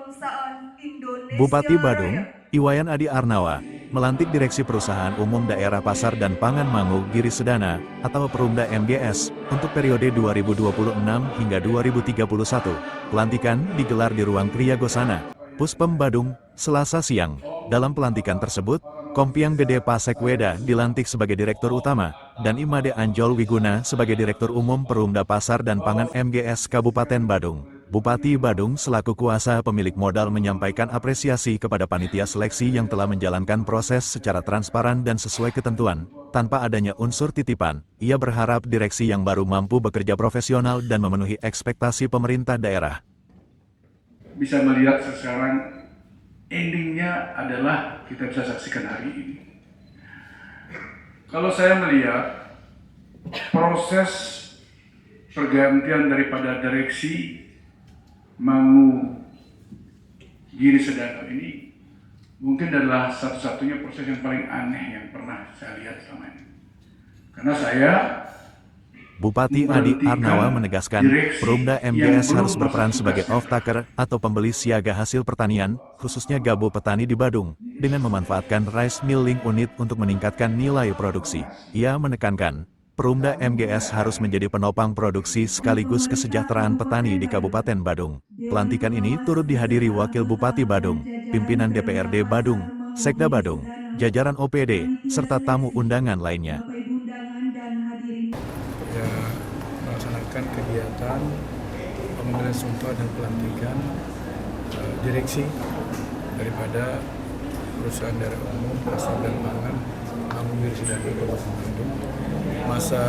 Kebangsaan Bupati Indonesia Badung, Raya. Iwayan Adi Arnawa, melantik Direksi Perusahaan Umum Daerah Pasar dan Pangan Mangu Giri Sedana, atau Perumda MGS, untuk periode 2026 hingga 2031. Pelantikan digelar di Ruang Kriya Gosana, Puspem Badung, Selasa siang. Dalam pelantikan tersebut, Kompiang Gede Pasek Weda dilantik sebagai Direktur Utama, dan Imade Anjol Wiguna sebagai Direktur Umum Perumda Pasar dan Pangan MGS Kabupaten Badung. Bupati Badung selaku kuasa pemilik modal menyampaikan apresiasi kepada panitia seleksi yang telah menjalankan proses secara transparan dan sesuai ketentuan, tanpa adanya unsur titipan. Ia berharap direksi yang baru mampu bekerja profesional dan memenuhi ekspektasi pemerintah daerah. Bisa melihat sekarang endingnya adalah kita bisa saksikan hari ini. Kalau saya melihat proses pergantian daripada direksi Mangu Giri Sedana ini mungkin adalah satu-satunya proses yang paling aneh yang pernah saya lihat selama ini. Karena saya Bupati Adi Arnawa menegaskan, Perumda MGS harus berperan sebagai off-taker atau pembeli siaga hasil pertanian, khususnya gabah petani di Badung, dengan memanfaatkan rice milling unit untuk meningkatkan nilai produksi. Ia menekankan, Perumda MGS harus menjadi penopang produksi sekaligus kesejahteraan petani di Kabupaten Badung. Pelantikan ini turut dihadiri Wakil Bupati Badung, pimpinan DPRD Badung, Sekda Badung, jajaran OPD, serta tamu undangan lainnya. Ya, melaksanakan kegiatan pemanggilan sumpah dan pelantikan direksi daripada perusahaan daerah umum pasar dan pangan Mangu Giri Sedana Kabupaten Badung masa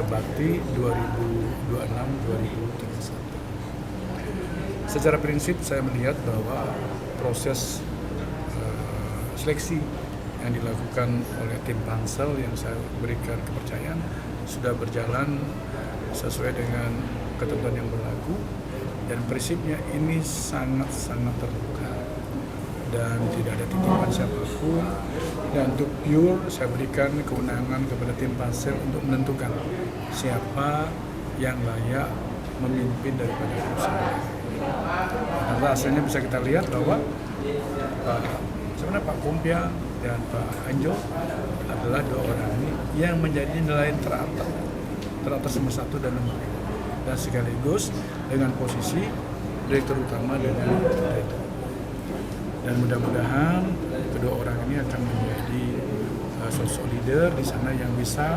bakti 2026-2031. Secara prinsip saya melihat bahwa proses seleksi yang dilakukan oleh tim pansel yang saya berikan kepercayaan sudah berjalan sesuai dengan ketentuan yang berlaku, dan prinsipnya ini sangat terbuka dan tidak ada titipan siapapun, dan untuk pure saya berikan kewenangan kepada tim pansel untuk menentukan siapa yang layak memimpin daripada perusahaan. Karena hasilnya bisa kita lihat bahwa sebenarnya Pak Kompiang dan Pak Anjol adalah dua orang ini yang menjadi nilai teratas nomor 1 dan nomor 2, dan sekaligus dengan posisi direktur utama dengan direktur. Dan mudah-mudahan kedua orang ini akan menjadi sosok leader di sana yang bisa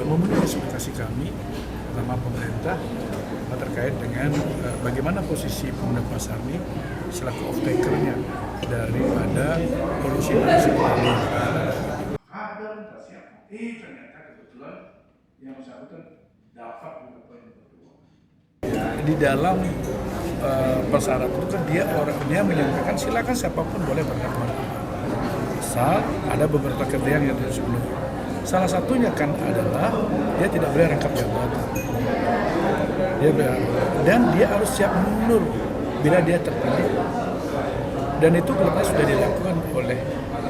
memenuhi ekspektasi kami, terutama pemerintah, terkait dengan bagaimana posisi Perumda Pasar ini selaku off-taker-nya daripada polusi petani. Ternyata kebetulan yang bersangkutan dapat Di dalam persyarat itu kan dia menyampaikan silakan siapapun boleh berangkat, asal ada beberapa kriteria yang harus dipenuhi. Salah satunya kan adalah dia tidak boleh rangkap jabatan. Dan dia harus siap mundur bila dia terpilih. Dan itu kemudian sudah dilakukan oleh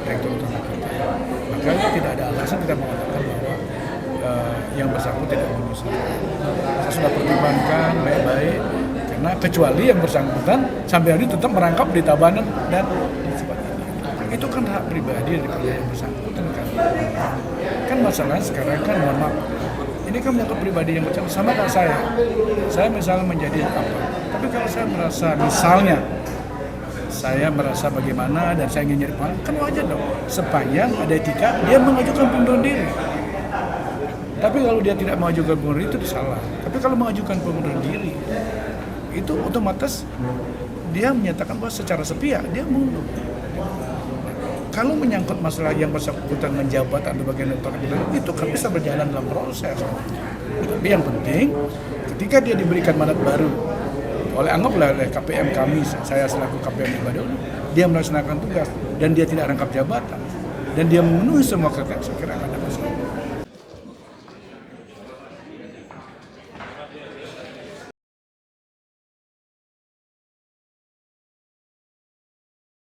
Direktur Utama kita. Makanya tidak ada alasan kita mengatakan bahwa yang bersangkutan tidak memenuhi syarat. Saya sudah pertimbangkan baik-baik, karena kecuali yang bersangkutan sampai hari ini tetap merangkap di Tabanan dan sebagainya. Itu kan hak pribadi daripada yang bersangkutan kan. Kan masalahnya sekarang kan mohon maaf, ini kan menyangkut pribadi yang bersangkutan, sama dengan saya. Saya misalnya menjadi apa? Tapi kalau saya merasa misalnya saya merasa bagaimana dan saya ingin jadi pangan, kan wajar dong. Sepanjang ada etika, dia mengajukan pengunduran diri. Tapi kalau dia tidak mengajukan pengunduran diri itu salah. Tapi kalau mengajukan pengunduran diri, itu otomatis dia menyatakan bahwa secara sepihak dia mundur. Kalau menyangkut masalah yang bersangkutan menjabat atau bagian dari itu kan bisa berjalan dalam proses. Tapi yang penting, ketika dia diberikan mandat baru anggaplah oleh KPM kami, saya selaku KPM di Badung, dia melaksanakan tugas dan dia tidak rangkap jabatan dan dia memenuhi semua kriteria, saya kira ada masalah.